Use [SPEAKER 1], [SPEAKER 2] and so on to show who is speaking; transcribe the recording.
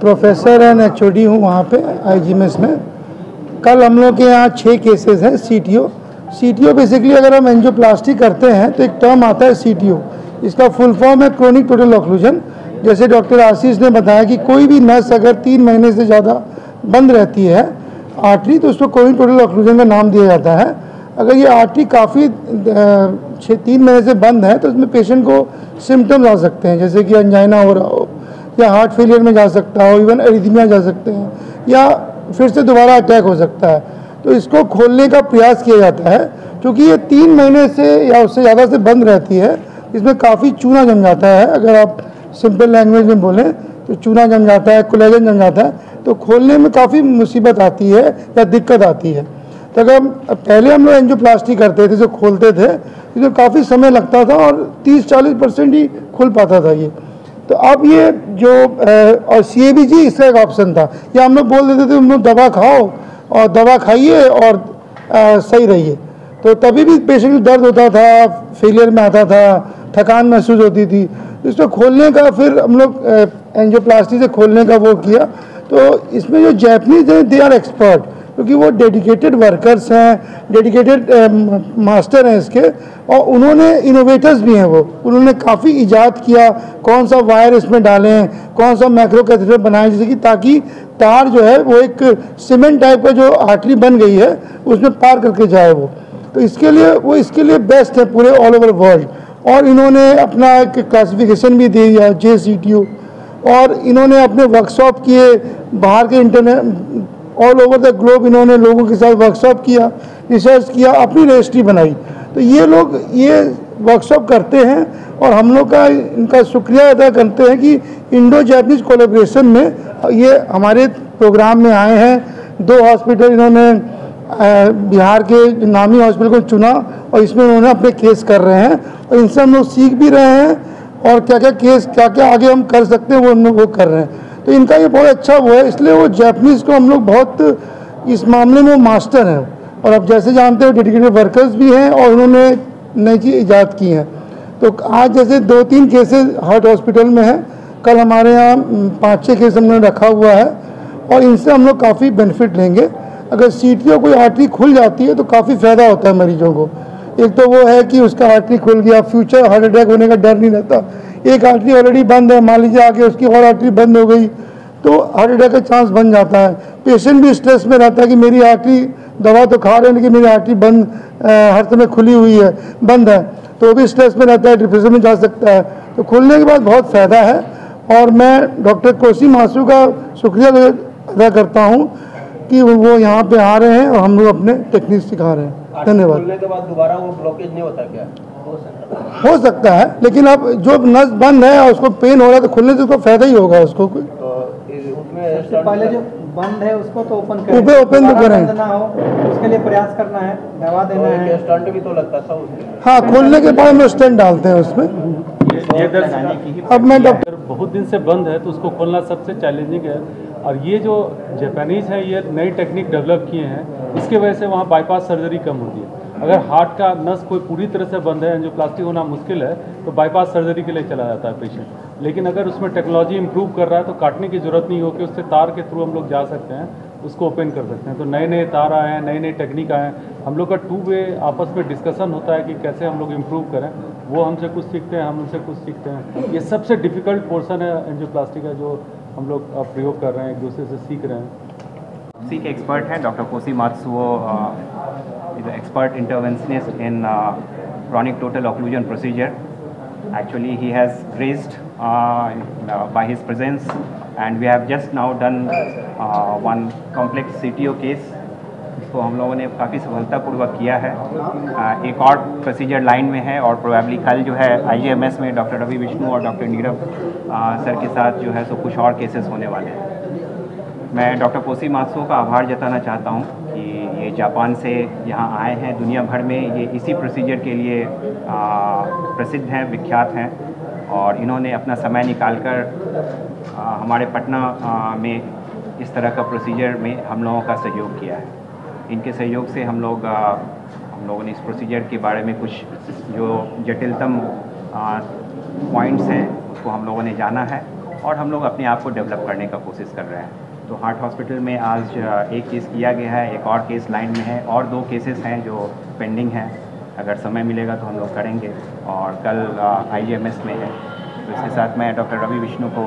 [SPEAKER 1] Professor and HOD हूँ वहाँ पे आईजीएमएस में। कल हम लोग के यहाँ 6 केसेस हैं सीटीओ बेसिकली अगर हम एंजियोप्लास्टी करते हैं तो एक टर्म आता है सीटीओ, इसका फुल फॉर्म है क्रोनिक टोटल ऑक्लूजन। जैसे डॉक्टर आशीष ने बताया कि कोई भी नस अगर 3 महीने से ज़्यादा बंद रहती है आर्टरी तो उसको क्रोनिक टोटल ऑक्लूजन का नाम दिया जाता है। अगर ये आर्टरी काफ़ी 3 महीने से बंद है तो उसमें पेशेंट को सिम्टम्स आ सकते हैं, जैसे कि अंजाइना हो रहा हो या हार्ट फेलियर में जा सकता हो, इवन एरिथमिया जा सकते हैं या फिर से दोबारा अटैक हो सकता है। तो इसको खोलने का प्रयास किया जाता है। क्योंकि ये 3 महीने से या उससे ज़्यादा से बंद रहती है, इसमें काफ़ी चूना जम जाता है। अगर आप सिंपल लैंग्वेज में बोलें तो चूना जम जाता है, कोलेजन जम जाता है, तो खोलने में काफ़ी मुसीबत आती है या दिक्कत आती है। तो अगर पहले हम लोग एंजियोप्लास्टी करते थे जो खोलते थे इसमें काफ़ी समय लगता था और 30-40% ही खुल पाता था ये। तो अब ये जो और CABG इसका एक ऑप्शन था, या हम लोग बोल देते थे हम लोग दवा खाओ और दवा खाइए और सही रहिए। तो तभी भी पेशेंट को दर्द होता था, फेलियर में आता था, थकान महसूस होती थी। तो इसको खोलने का फिर हम लोग एंजियोप्लास्टी से खोलने का वो किया। तो इसमें जो जैपनीज हैं दे आर एक्सपर्ट, क्योंकि वो डेडिकेटेड वर्कर्स हैं, डेडिकेटेड मास्टर हैं इसके, और उन्होंने इनोवेटर्स भी हैं। वो उन्होंने काफ़ी इजाद किया, कौन सा वायर इसमें डालें, कौन सा मैक्रो कैथेटर बनाएं, जैसे कि ताकि तार जो है वो एक सीमेंट टाइप का जो आर्टरी बन गई है उसमें पार करके जाए वो। तो इसके लिए बेस्ट है पूरे ऑल ओवर वर्ल्ड। और इन्होंने अपना एक क्लासिफिकेशन भी दे दिया JCTO, और इन्होंने अपने वर्कशॉप किए बाहर के internet all over the globe, इन्होंने लोगों के साथ वर्कशॉप किया, रिसर्च किया, अपनी रजिस्ट्री बनाई। तो ये लोग ये वर्कशॉप करते हैं और हम लोग का इनका शुक्रिया अदा करते हैं कि इंडो जैपनीज कोलैबोरेशन में ये हमारे प्रोग्राम में आए हैं। 2 हॉस्पिटल इन्होंने बिहार के नामी हॉस्पिटल को चुना और इसमें उन्होंने अपने केस कर रहे हैं, और इनसे हम लोग सीख भी रहे हैं और क्या क्या आगे हम कर सकते हैं वो कर रहे हैं। तो इनका ये बहुत अच्छा वो है, इसलिए वो जैपनीज़ को हम लोग बहुत इस मामले में मास्टर हैं। और अब जैसे जानते हो डेडिकेटेड वर्कर्स भी हैं और उन्होंने नई चीज़ ईजाद की हैं। तो आज जैसे 2-3 केसेस हार्ट हॉस्पिटल में हैं, कल हमारे यहाँ 5-6 केस हमने रखा हुआ है, और इनसे हम लोग काफ़ी बेनिफिट लेंगे। अगर सीटीओ कोई आर्टरी खुल जाती है तो काफ़ी फ़ायदा होता है मरीजों को। एक तो वो है कि उसका आर्टरी खुल गया, फ्यूचर हार्ट अटैक होने का डर नहीं रहता। एक आर्टरी ऑलरेडी बंद है, मान लीजिए आगे उसकी और आर्टरी बंद हो गई तो हार्ट अटैक का चांस बन जाता है। पेशेंट भी स्ट्रेस में रहता है कि मेरी आर्टरी, दवा तो खा रहे हैं लेकिन मेरी आर्टरी बंद हर समय खुली हुई है, बंद है, तो वो भी स्ट्रेस में रहता है, डिप्रेशन में जा सकता है। तो खुलने के बाद बहुत फ़ायदा है, और मैं डॉक्टर कोसी मासू का शुक्रिया अदा करता हूँ कि वो यहाँ पे आ रहे हैं और हम लोग अपने टेक्निक सिखा रहे हैं। धन्यवाद।
[SPEAKER 2] खुलने के बाद दोबारा वो ब्लॉकेज नहीं होता क्या?
[SPEAKER 1] हो सकता है, लेकिन अब जो नस बंद है और उसको पेन हो रहा है तो खुलने से उसको फायदा ही होगा उसको।
[SPEAKER 2] तो उसमें
[SPEAKER 3] सबसे पहले जो बंद है उसको तो ओपन
[SPEAKER 1] ओपन तो करें,
[SPEAKER 3] बंद ना हो उसके लिए प्रयास करना है, दवा देना है।
[SPEAKER 2] स्टंट भी तो लगता था उसमें।
[SPEAKER 1] हाँ, खोलने के बाद हम स्टेंट डालते हैं उसमें। अब मैं डॉक्टर
[SPEAKER 4] बहुत दिन से बंद है तो उसको खोलना सबसे चैलेंजिंग है। और ये जो जापानीज है ये नई टेक्निक डेवलप किए हैं, इसके वजह से वहाँ बाईपास सर्जरी कम होती है। अगर हार्ट का नस कोई पूरी तरह से बंद है, एंजियोप्लास्टी होना मुश्किल है, तो बाईपास सर्जरी के लिए चला जाता है पेशेंट। लेकिन अगर उसमें टेक्नोलॉजी इंप्रूव कर रहा है तो काटने की ज़रूरत नहीं होगी, उससे तार के थ्रू हम लोग जा सकते हैं, उसको ओपन कर सकते हैं। तो नए नए तार आए हैं, नई नई टेक्निक आए हैं। हम लोग का 2 वे आपस में डिस्कशन होता है कि कैसे हम लोग इम्प्रूव करें। वो हमसे कुछ सीखते हैं, हम उनसे कुछ सीखते हैं। ये सबसे डिफ़िकल्ट पोर्शन है एंजियोप्लास्टी का, जो हम लोग प्रयोग कर रहे हैं, एक दूसरे से सीख रहे हैं।
[SPEAKER 5] उसी के एक्सपर्ट हैं doctor Kosei Matsuo, is an expert interventionist in chronic total occlusion procedure. Actually, he has graced by his presence, and we have just now done one complex CTO case. इसको हम लोगों ने काफ़ी सफलतापूर्वक किया है। एक और प्रोसीजर लाइन में है, और प्रोबेबली कल जो है IGMS में डॉक्टर रवि विष्णु और डॉक्टर नीरव सर के साथ जो है सो कुछ और केसेस होने वाले हैं। मैं डॉक्टर कोसी मात्सुओ का आभार जताना चाहता हूँ कि ये जापान से यहाँ आए हैं। दुनिया भर में ये इसी प्रोसीजर के लिए प्रसिद्ध हैं, विख्यात हैं, और इन्होंने अपना समय निकालकर हमारे पटना में इस तरह का प्रोसीजर में हम लोगों का सहयोग किया है। इनके सहयोग से हम लोगों ने इस प्रोसीजर के बारे में कुछ जो जटिलतम पॉइंट्स हैं उसको हम लोगों ने जाना है, और हम लोग अपने आप को डेवलप करने का कोशिश कर रहे हैं। तो हार्ट हॉस्पिटल में आज एक केस किया गया है, एक और केस लाइन में है और 2 केसेस हैं जो पेंडिंग हैं। अगर समय मिलेगा तो हम लोग करेंगे और कल IGMS में है। तो इसके साथ मैं डॉक्टर रवि विष्णु को